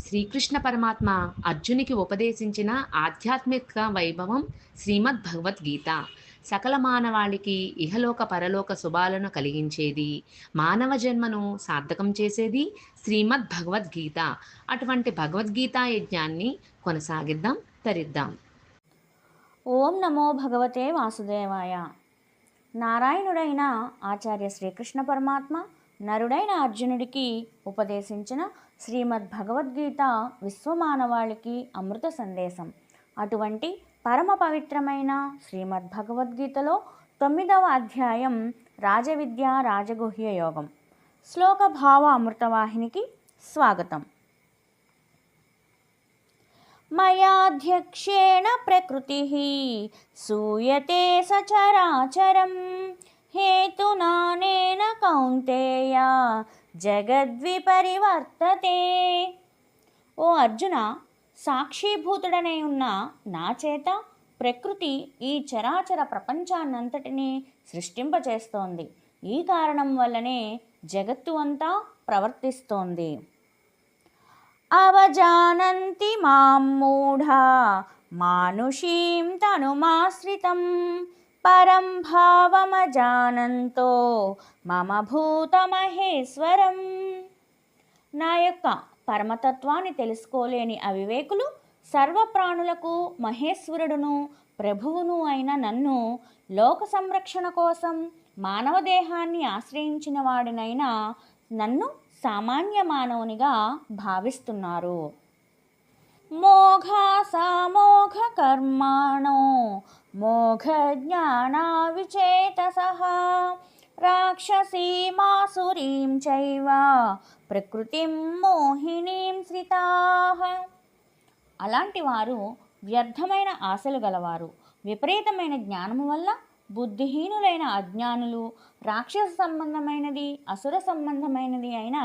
శ్రీకృష్ణ పరమాత్మ అర్జునికి ఉపదేశించిన ఆధ్యాత్మిక వైభవం శ్రీమద్ భగవద్గీత. సకల మానవాళికి ఇహలోక పరలోక శుభాలను కలిగించేది, మానవ జన్మను సార్థకం చేసేది శ్రీమద్ భగవద్గీత. అటువంటి భగవద్గీతా యజ్ఞాన్ని కొనసాగిద్దాం, తరిద్దాం. ఓం నమో భగవతే వాసుదేవాయ. నారాయణుడైన ఆచార్య శ్రీకృష్ణ పరమాత్మ నరుడైన అర్జునుడికి ఉపదేశించిన శ్రీమద్ భగవద్గీత విశ్వమానవాళికి అమృత సందేశం. అటువంటి పరమ పవిత్రమైన శ్రీమద్ భగవద్గీతలో 9వ అధ్యాయం రాజవిద్య రాజగుహ్య యోగం. శ్లోక భావ అమృతవాహినికి స్వాగతం. మయాధ్యక్షేణ ప్రకృతి సూయతే సచరాచరం హేతునానేన కౌంతేయ జగద్విపరివర్తతే. ఓ అర్జున, సాక్షిభూతుడనై ఉన్న నా చేత ప్రకృతి ఈ చరాచర ప్రపంచాన్నంతటినీ సృష్టింపచేస్తోంది. ఈ కారణం వల్లనే జగత్తు అంతా ప్రవర్తిస్తోంది. అవజానంతి మాం మూఢా మానుషీం తనుమాశ్రితం పరం భావమజానంతో మమ భూతమహేశ్వరం. నా యొక్క పరమతత్వాన్ని తెలుసుకోలేని అవివేకులు సర్వప్రాణులకు మహేశ్వరుడును ప్రభువును అయిన నన్ను లోక సంరక్షణ కోసం మానవ దేహాన్ని ఆశ్రయించిన వాడినైనా నన్ను సామాన్య మానవునిగా భావిస్తున్నారు. మోఘాసామోఘ కర్మాణో మోఘ జ్ఞానా విచేతసః రాక్షసీమాసురీం చైవ ప్రకృతిం మోహినీం శ్రితాః. అలాంటి వారు వ్యర్థమైన ఆశలు గలవారు, విపరీతమైన జ్ఞానము వల్ల బుద్ధిహీనులైన అజ్ఞానులు రాక్షస సంబంధమైనది అసుర సంబంధమైనది అయిన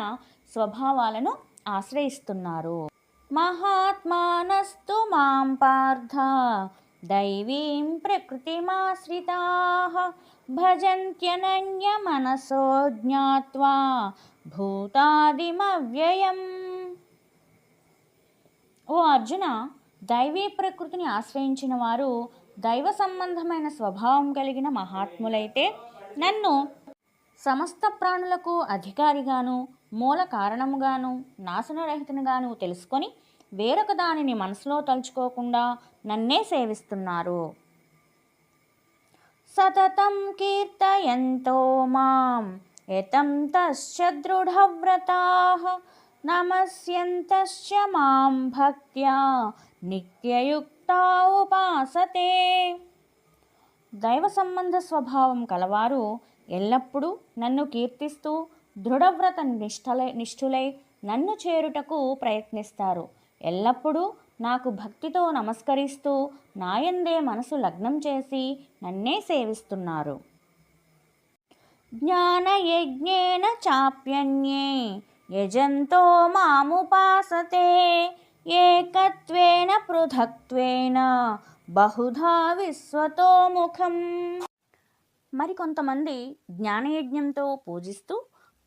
స్వభావాలను ఆశ్రయిస్తున్నారు. మహాత్మానస్తు మాం పార్థ దైవీం ప్రకృతిమాశ్రితాః భజంత్యనన్య మనసో జ్ఞాత్వా భూతాదిమవ్యయం. ఓ అర్జున, దైవీ ప్రకృతిని ఆశ్రయించిన వారు దైవ సంబంధమైన స్వభావం కలిగిన మహాత్ములైతే నన్ను సమస్త ప్రాణులకు అధికారిగాను మూల కారణముగాను నాశనరహితనుగాను తెలుసుకొని వేరొక దానిని మనసులో తలుచుకోకుండా నన్నే సేవిస్తున్నారు. సతతం కీర్తయంతో మాం యతంతశ్చ దృఢవ్రతాః నమస్యంతశ్చ మాం భక్త్యా నిత్యయుక్తా ఉపాసతే. దైవ సంబంధ స్వభావం కలవారు ఎల్లప్పుడూ నన్ను కీర్తిస్తూ దృఢవ్రత నిష్ఠులై నన్ను చేరుటకు ప్రయత్నిస్తారు. ఎల్లప్పుడూ నాకు భక్తితో నమస్కరిస్తూ నాయందే మనసు లగ్నం చేసి నన్నే సేవిస్తున్నారు. జ్ఞానయజ్ఞేన చాప్యన్యే యజంతో మాముపాసతే ఏకత్వేన పృథక్త్వేన బహుధా విశ్వతోముఖం. మరికొంతమంది జ్ఞానయజ్ఞంతో పూజిస్తూ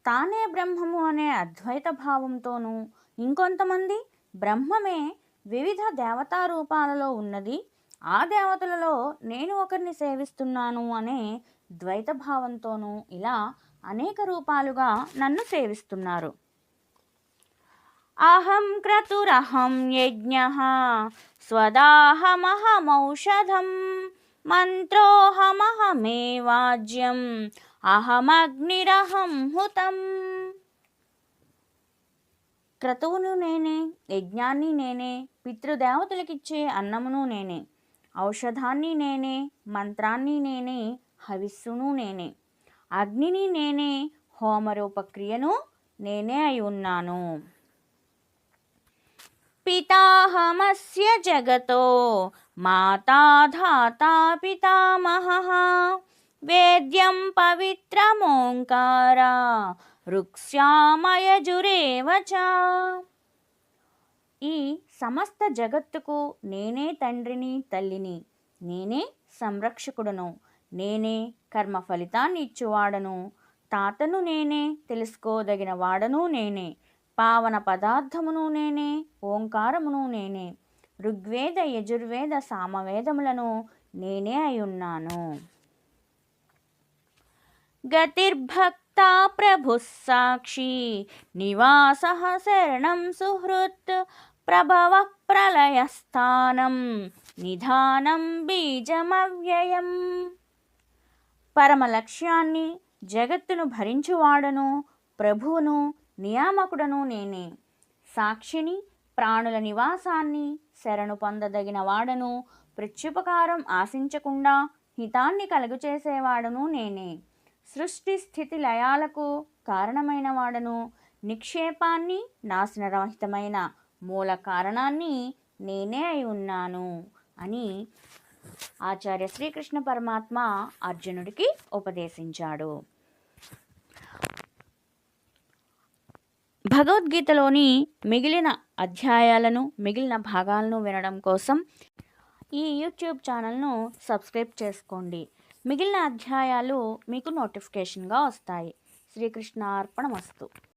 తానే బ్రహ్మము అనే అద్వైత భావంతోనూ, ఇంకొంతమంది బ్రహ్మమే వివిధ దేవతా రూపాలలో ఉన్నది, ఆ దేవతలలో నేను ఒకరిని సేవిస్తున్నాను అనే ద్వైత భావంతోనూ ఇలా అనేక రూపాలుగా నన్ను సేవిస్తున్నారు. అహం క్రతురహం యజ్ఞః స్వదాహమహమౌషధం మంత్రోహమహమేవాజ్యం అహమగ్నిరహం హుతం. క్రతువును నేనే, యజ్ఞాన్ని నేనే, పితృదేవతలకిచ్చే అన్నమును నేనే, ఔషధాన్ని నేనే, మంత్రాన్ని నేనే, హవిస్సును నేనే, అగ్నిని నేనే, హోమరూపక్రియను నేనే అయి ఉన్నాను. పితాహమస్య జగతో మాతా ధాతా పితామహః వేద్యం పవిత్రమోంకార ఋక్ష్యామయజురేవ చ. ఈ సమస్త జగత్తుకు నేనే తండ్రిని తల్లిని, నేనే సంరక్షకుడను, నేనే కర్మ ఫలితాన్ని ఇచ్చువాడను, తాతను నేనే, తెలుసుకోదగిన వాడను నేనే, పావన పదార్థమును నేనే, ఓంకారమును నేనే, ఋగ్వేద యజుర్వేద సామవేదములను నేనే అయ్యున్నాను. గతిర్భక్తా ప్రభుః సాక్షి నివాసః శరణం సుహృత్ ప్రభవః ప్రళయస్థానం నిధానం బీజమవ్యయం. పరమ లక్ష్యాన్ని జగత్తును భరించువాడను, ప్రభువును, నియామకుడను నేనే. సాక్షిని, ప్రాణుల నివాసాన్ని, శరణు పొందదగిన వాడను, ప్రత్యుపకారం ఆశించకుండా హితాన్ని కలుగచేసేవాడను నేనే. సృష్టి స్థితి లయాలకు కారణమైన వాడను, నిక్షేపాన్ని, నాశనరహితమైన మూల కారణాన్ని నేనే అయి ఉన్నాను అని ఆచార్య శ్రీకృష్ణ పరమాత్మ అర్జునుడికి ఉపదేశించాడు. భగవద్గీతలోని మిగిలిన అధ్యాయాలను, మిగిలిన భాగాలను వినడం కోసం ఈ యూట్యూబ్ ఛానల్ను సబ్స్క్రైబ్ చేసుకోండి. మిగిలిన అధ్యాయాలు మీకు నోటిఫికేషన్గా వస్తాయి. శ్రీకృష్ణ అర్పణమస్తు.